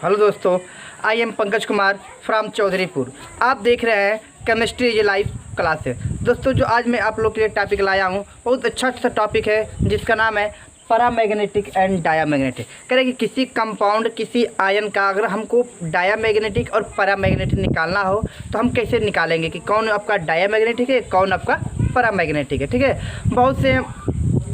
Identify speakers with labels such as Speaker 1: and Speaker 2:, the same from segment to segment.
Speaker 1: Hello दोस्तों, I am Pankaj Kumar from Chaudharipur. आप देख रहे हैं केमिस्ट्री इज लाइफ क्लासेस। दोस्तों, जो आज मैं आप लोग के लिए टॉपिक लाया हूँ, बहुत अच्छा टॉपिक है जिसका नाम है पैरामैग्नेटिक एंड डायामैग्नेटिक। कह रहे कि किसी कंपाउंड, किसी आयन का अगर हमको डायामैग्नेटिक और पैरामैग्नेटिक निकालना हो तो हम कैसे निकालेंगे कि कौन आपका डायामैग्नेटिक है, कौन आपका पैरामैग्नेटिक है। ठीक है, बहुत से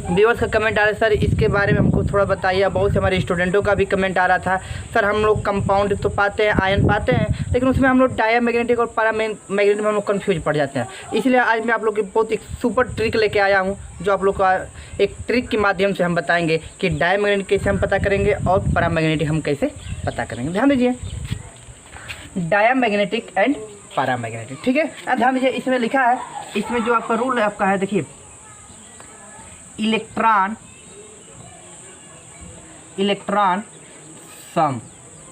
Speaker 1: व्यूअर्स का कमेंट आ रहा है, सर इसके बारे में हमको थोड़ा बताइए। बहुत से हमारे स्टूडेंटों का भी कमेंट आ रहा था, सर हम लोग कंपाउंड तो पाते हैं, आयन पाते हैं, लेकिन उसमें हम लोग डायामैग्नेटिक और पैरामैग्नेटिक में हम लोग कन्फ्यूज पड़ जाते हैं। इसलिए आज मैं आप लोग की बहुत एक सुपर ट्रिक लेके आया हूँ, जो आप लोग का एक ट्रिक के माध्यम से हम बताएंगे कि डायामैग्नेटिक कैसे हम पता करेंगे और पैरामैग्नेटिक हम कैसे पता करेंगे। ध्यान दीजिए, डायामैग्नेटिक एंड पैरामैग्नेटिक। ठीक है, ध्यान दीजिए, इसमें लिखा है, इसमें जो आपका रूल है आपका है, देखिए इलेक्ट्रॉन सम।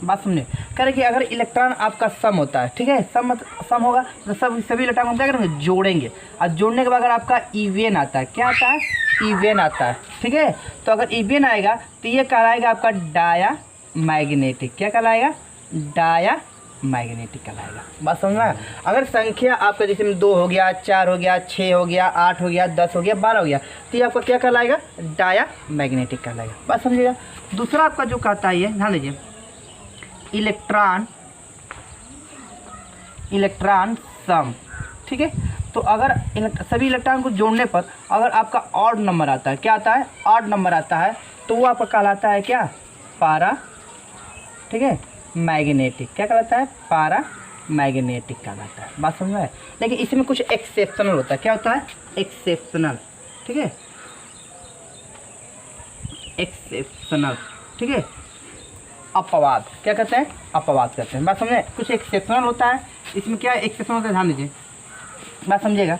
Speaker 1: बात सुनिए, कह रहे कि अगर इलेक्ट्रॉन आपका सम होता है, ठीक है, सम होगा तो सभी इलेक्ट्रॉन हम क्या करेंगे, जोड़ेंगे। और जोड़ने के बाद अगर आपका इवेन आता है, क्या आता है, इवेन आता है। ठीक है, तो अगर इवेन आएगा तो ये कहलाएगा आपका डायामैग्नेटिक। क्या कहलाएगा, डायामैग्नेटिक कहलाएगा। बात समझ में? अगर संख्या आपका जैसे में 2 हो गया, 4 हो गया, 6 हो गया, 8 हो गया, 10 हो गया, 12 हो गया, तो ये आपका क्या कहलाएगा, डायामैग्नेटिक कहलाएगा। बात समझिएगा। दूसरा आपका जो कहता है, ये ध्यान दीजिए, इलेक्ट्रॉन सम। ठीक है, तो अगर सभी इलेक्ट्रॉन को जोड़ने पर अगर आपका ऑड नंबर आता है, क्या आता है, ऑड नंबर आता है, तो वो आपका कहलाता है क्या, पारा। ठीक है, मैग्नेटिक। क्या कहलाता है, पैरामैग्नेटिक कहलाता है। बात समझ में है? लेकिन इसमें कुछ एक्सेप्शनल होता है। क्या होता है, एक्सेप्शनल। ठीक है, एक्सेप्शनल। ठीक है, अपवाद। क्या कहते हैं, अपवाद कहते हैं। बात समझे, कुछ एक्सेप्शनल होता है। इसमें क्या एक्सेप्शनल होता है, ध्यान दीजिए, बात समझिएगा।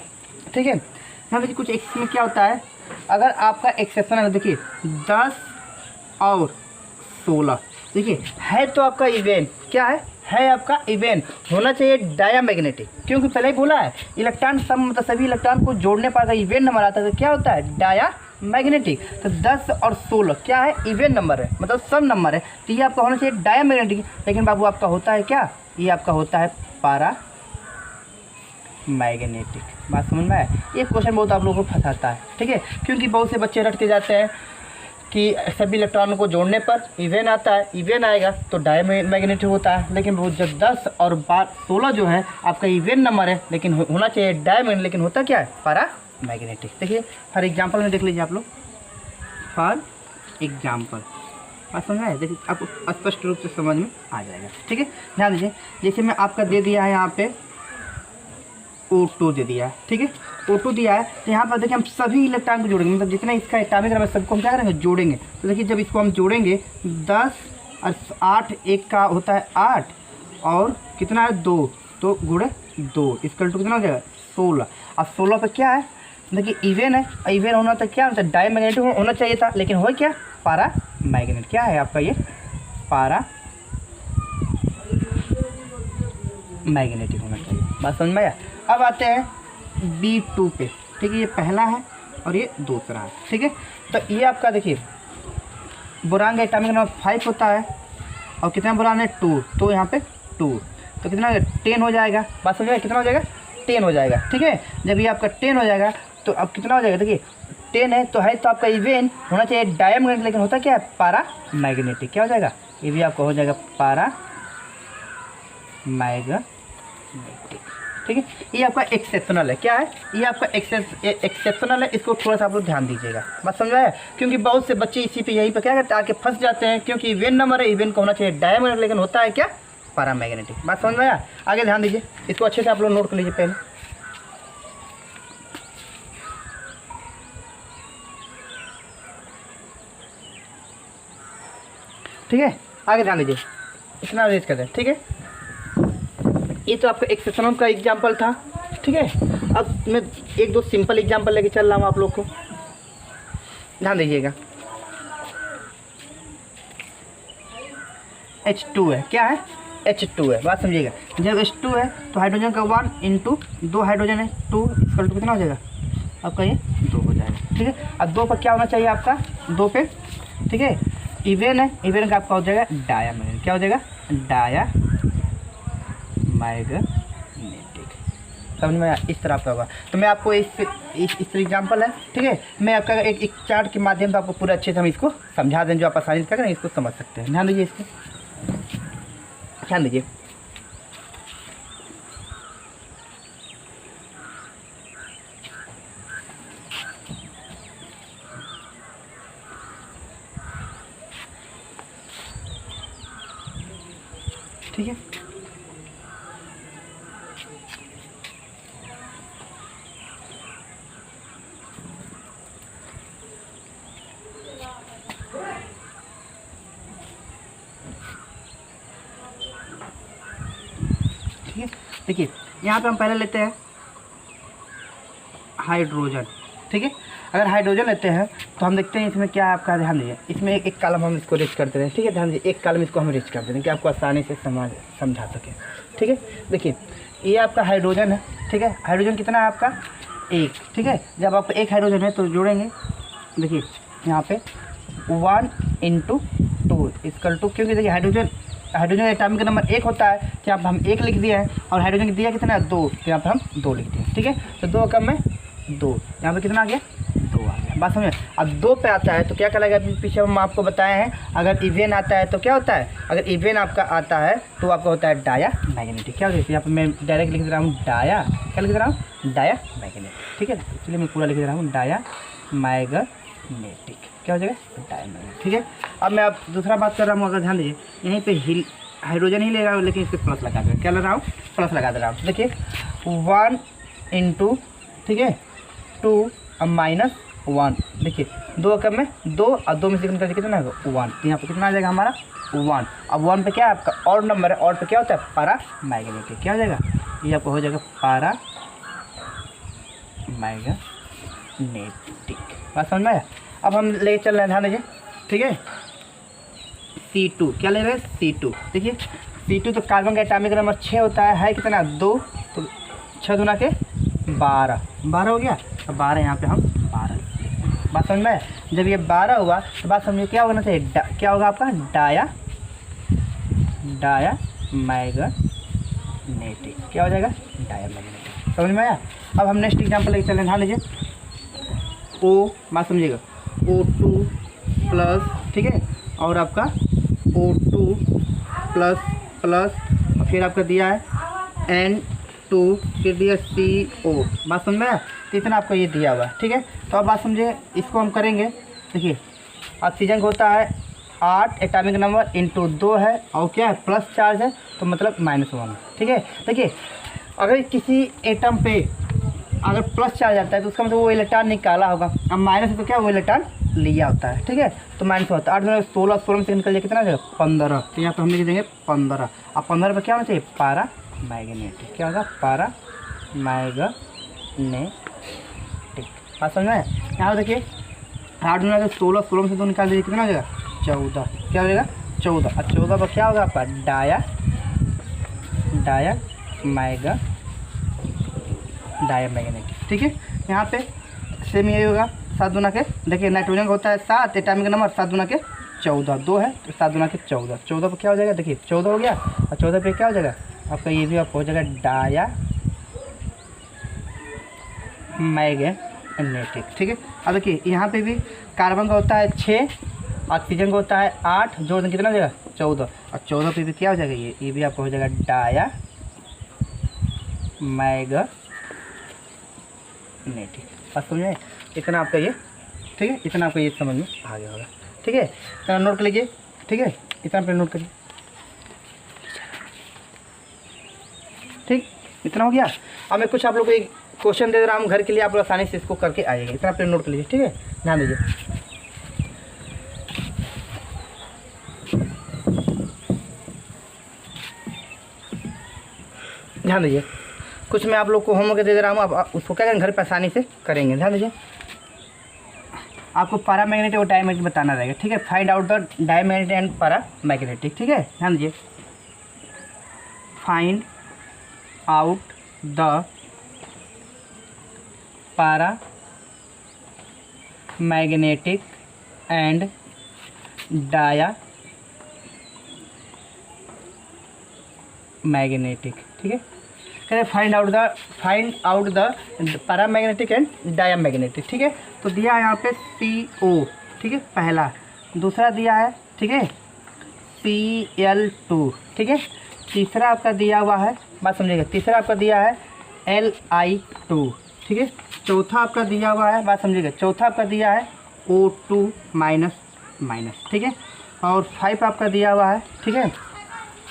Speaker 1: ठीक है, ध्यान दीजिए, कुछ इसमें क्या होता है, अगर आपका एक्सेप्शनल, देखिए 10 और 16, देखिए है तो आपका इवेन, क्या है आपका इवेन, होना चाहिए डायामैग्नेटिक, क्योंकि पहले ही बोला है इलेक्ट्रॉन सम, मतलब सभी इलेक्ट्रॉन को जोड़ने पर अगर इवेन नंबर आता है तो क्या होता है, डायामैग्नेटिक। तो 10 और 16 क्या है, इवेन नंबर है, मतलब सम नंबर है, तो ये आपका होना चाहिए डायामैग्नेटिक। लेकिन बाबू आपका होता है क्या, ये आपका होता है पैरामैग्नेटिक। बात समझ में आए? ये क्वेश्चन बहुत आप लोगों को फंसाता है। ठीक है, क्योंकि बहुत से बच्चे रट के जाते हैं कि सभी इलेक्ट्रॉनों को जोड़ने पर इवेन आता है, इवेन आएगा तो डायामैग्नेटिक होता है। लेकिन वो जब 10 और 16 जो है आपका इवेन नंबर है, लेकिन होना चाहिए डायामैग्नेटिक, लेकिन होता क्या है, पैरामैग्नेटिक। देखिए हर एग्जांपल में देख लीजिए आप लोग, फॉर एग्जांपल। बात समझ में आए? देखिए आपको स्पष्ट रूप से समझ में आ जाएगा। ठीक है, ध्यान दीजिए, जैसे मैं आपका दे दिया है यहाँ पे O2 दे दिया है। ठीक है, O2 दिया है, तो यहाँ पर देखिए हम सभी इलेक्ट्रॉन को जोड़ेंगे, मतलब जितना इसका एटॉमिक नंबर सबको हम क्या करेंगे, जोड़ेंगे। तो देखिए जब इसको हम जोड़ेंगे 10 और 8, एक का होता है 8 और कितना है 2, तो गुणे 2 इसका टू कितना हो जाएगा, 16। अब 16 पर क्या है, देखिए इवेन है, इवेन होना तो क्या होता है, डायामैग्नेटिक होना चाहिए था, लेकिन हो क्या, पैरामैग्नेटिक। क्या है आपका ये, पैरामैग्नेटिक होना चाहिए। बात समझ में आया? अब आते हैं B2 पे। ठीक है, ये पहला है और ये दूसरा है। ठीक है, तो ये आपका देखिए बोरान का एटॉमिक नंबर 5 होता है और कितना बोरान है, 2, तो यहाँ पे 2, तो कितना 10 हो जाएगा। बात समझ में, कितना हो जाएगा, 10 हो जाएगा। ठीक है, जब ये आपका 10 हो जाएगा तो अब कितना हो जाएगा, देखिए 10 है तो आपका इवेन होना चाहिए डायामैग्नेटिक, लेकिन होता क्या है, पैरामैग्नेटिक। क्या हो जाएगा, ये भी आपका हो जाएगा पैरामैग्नेटिक। ठीक है, ये आपका एक्सेप्शनल है। क्या है, ये आपका एक्सेप्शनल है, इसको थोड़ा सा आप लोग ध्यान दीजिएगा। बात समझ आया? क्योंकि बहुत से बच्चे इसी पे, यहीं पे क्या करते हैं, आके फंस जाते हैं, क्योंकि इवेन नंबर है, इवेन को होना चाहिए डायामैग्नेटिक, लेकिन होता है क्या, पैरामैग्नेटिक। बात समझ में आया? आगे ध्यान दीजिए, इसको अच्छे से आप लोग नोट कर लीजिए पहले। ठीक है, आगे ध्यान दीजिए, इतना रेज कर दें। ठीक है, ये तो आपका एक्सेप्शनल का एग्जांपल था। ठीक है, अब मैं 1-2 सिंपल एग्जांपल लेके चल रहा हूँ आप लोग को, ध्यान दीजिएगा। H2 है, क्या है, H2 है। बात समझिएगा, जब H2 है तो हाइड्रोजन का 1 इंटू 2 हाइड्रोजन है 2 इसका कितना हो जाएगा, आपका ये 2 हो जाएगा। ठीक है, अब 2 पर क्या होना चाहिए आपका, 2 पे। ठीक है, इवेन है, इवेन का आपका हो जाएगा डाया मैग्नेटिक। क्या हो जाएगा? Diamagnetic. समझ में आया? इस तरह आपका होगा। तो मैं आपको इस एग्जाम्पल है, ठीक है, मैं आपका एक चार्ट के माध्यम से आपको पूरा अच्छे से हम इसको समझा दें, जो आप आसानी से करें इसको समझ सकते हैं। ध्यान दीजिए, इसको ध्यान दीजिए। ठीक है, ठीक है। देखिए यहाँ पे हम पहले लेते हैं हाइड्रोजन। ठीक है, अगर हाइड्रोजन लेते हैं तो हम देखते हैं इसमें क्या आपका, ध्यान दीजिए, इसमें एक कॉलम हम इसको रीच करते हैं। ठीक है, ध्यान दीजिए, एक कॉलम इसको हम रीच करते हैं कि आपको आसानी से समझा सके। ठीक है, देखिए ये आपका हाइड्रोजन है। ठीक है, हाइड्रोजन कितना है आपका? एक। ठीक है, जब आपको एक हाइड्रोजन है तो जोड़ेंगे, देखिए यहाँ पे 1 × 2 = 2, क्योंकि देखिए हाइड्रोजन एटॉमिक नंबर 1 होता है, तो यहाँ पर हम 1 लिख दिए हैं, और हाइड्रोजन दिया कितना है? 2, तो यहाँ पर हम 2 लिख दिए। ठीक है, तो 2 कम में 2, यहाँ पे कितना आ गया? 2 आ गया। बात समझे? अब 2 पे आता है तो क्या कहलाएगा? पीछे हम आपको बताए हैं, अगर इवेन आता है तो क्या होता है? अगर इवेन आपका आता है तो आपका होता है डाया मैग्नेटिक। क्या होता है? यहाँ पर मैं डायरेक्ट लिख दे रहा हूँ डाया, क्या लिख दे रहा हूँ? Diamagnetic. ठीक है, इसलिए मैं पूरा लिख दे रहा हूँ डाया मैग्नेटिक। क्या हो जाएगा? Diamagnetic. ठीक है, अब मैं आप दूसरा बात कर रहा हूँ, अगर ध्यान दीजिए, यहीं पे हाइड्रोजन ही ले रहा हूँ, लेकिन इस पर प्लस लगा दे रहा हूँ। क्या ले रहा हूँ? प्लस लगा दे रहा हूँ। देखिए 1 × ठीक है 2 अब -1, देखिए 2 कम में 2, और 2 में से निकल कितना है? 1, तो यहाँ पे कितना आ जाएगा हमारा? 1। अब 1 पे क्या है आपका? और नंबर है, और पे क्या होता है? पारा मैग्नेटिक। क्या हो जाएगा? ये आपको हो जाएगा पारा मैग्नेटिक। बात समझ में आया? अब हम ले चल रहे हैं, ध्यान दीजिए। ठीक है, C2, क्या ले रहे हैं? C2। देखिए C2 तो कार्बन का एटॉमिक नंबर 6 होता है कितना? 2, तो 6 दूना के 12 हो गया। तो 12 यहाँ पे हम 12। बात समझ में आया? जब ये 12 हुआ तो बात समझिए क्या होना चाहिए? क्या होगा आपका? Diamagnetic. क्या हो जाएगा? Diamagnetic. समझ में आया? अब हम नेक्स्ट एग्जाम्पल लेके चलें। ध्यान लीजिए, O, बात समझिएगा, O2 प्लस, ठीक है, और आपका O2 प्लस प्लस, और फिर आपका दिया है N2, फिर दिया CO। बात समझ में आया? तो इतना आपको ये दिया हुआ है। ठीक है, तो अब बात समझिए, इसको हम करेंगे। देखिए ऑक्सीजन का होता है 8 एटॉमिक नंबर × 2 है, और क्या है? प्लस चार्ज है, तो मतलब -1। ठीक है, देखिए अगर किसी एटम पे अगर प्लस चार्ज आता है तो उसका मतलब वो इलेक्ट्रॉन निकाला होगा, अब माइनस है तो क्या वो इलेक्ट्रॉन लिया होता है। ठीक है, तो माइनस होता है 8 में 16, 16 में से निकल जाए कितना जाएगा? 15। तो यहाँ पर हम लिख देंगे 15। अब 15 पर क्या होना चाहिए? पारा मैग्नेटिक। क्या होगा? पारा मैग्नेटिक। बात समझ में आया? यहाँ पर देखिए 8 में 16, 16 में से 2 निकाल दीजिए, कितना हो जाएगा? 14। क्या हो जाएगा? 14। अब 14 पर क्या होगा आपका? Diamagnetic. ठीक है, यहाँ पे सेम यही होगा, 7 दूना के, देखिए नाइट्रोजन का होता है 7 एटॉमिक नंबर, 7 दूना के 14, 2 है तो 7 दूना के 14। 14 पर क्या हो जाएगा? देखिए 14 हो गया, और 14 पे क्या हो जाएगा आपका? ये भी आपको हो जाएगा डाया मैग्नेटिक। ठीक है, अब देखिए यहाँ पे भी कार्बन का होता है 6, ऑक्सीजन का होता है 8, जोड़ दें कितना हो जाएगा? 14, और 14 पे भी क्या हो जाएगा? ये भी आपको हो जाएगा डाया मैग्नेटिक। बात समझे? इतना आपका ये, ठीक है, इतना आपको ये समझ में आ गया होगा। ठीक है, इतना नोट कर लीजिए। ठीक है, इतना पे नोट करिए। ठीक, इतना हो गया। अब मैं कुछ आप लोग को एक क्वेश्चन दे रहा हूँ घर के लिए, आप लोग आसानी से इसको करके आइएगा। इतना पे नोट कर लीजिए। ठीक है, ध्यान दीजिए। ध्यान दीजिए, कुछ मैं आप लोग को होमवर्क दे रहा हूँ, आप उसको क्या करेंगे? घर पर आसानी से करेंगे। ध्यान दीजिए, आपको पारा मैग्नेटिक और डायमैग्नेटिक बताना रहेगा। ठीक है, find out the diamagnetic and पारा मैग्नेटिक। ठीक है, ध्यान दीजिए, फाइंड आउट द पारा मैग्नेटिक एंड डाया मैग्नेटिक। ठीक है, कह रहे find out the paramagnetic and diamagnetic. ठीक है, तो दिया है यहाँ पे CO। ठीक है, पहला। दूसरा दिया है, ठीक है, Cl2। ठीक है, तीसरा आपका दिया हुआ है, बात समझिएगा, तीसरा आपका दिया है Li2। ठीक है, चौथा आपका दिया हुआ है, बात समझिएगा, चौथा आपका दिया है O2 माइनस। ठीक है, और 5 आपका दिया हुआ है। ठीक है,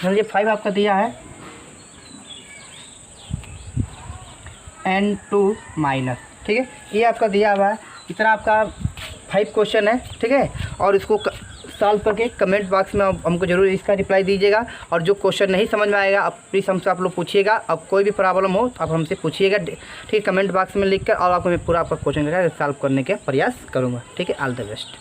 Speaker 1: समझिए 5 आपका दिया है N2 माइनस। ठीक है, ये आपका दिया हुआ है। इतना आपका 5 क्वेश्चन है। ठीक है, और इसको सॉल्व करके कमेंट बॉक्स में हमको जरूर इसका रिप्लाई दीजिएगा। और जो क्वेश्चन नहीं समझ में आएगा आप प्लीज़ हमसे आप लोग पूछिएगा। अब कोई भी प्रॉब्लम हो तो आप हमसे पूछिएगा। ठीक है, कमेंट बॉक्स में लिखकर, और आपको मैं पूरा आपका क्वेश्चन सॉल्व करने का प्रयास करूँगा। ठीक है, ऑल द बेस्ट।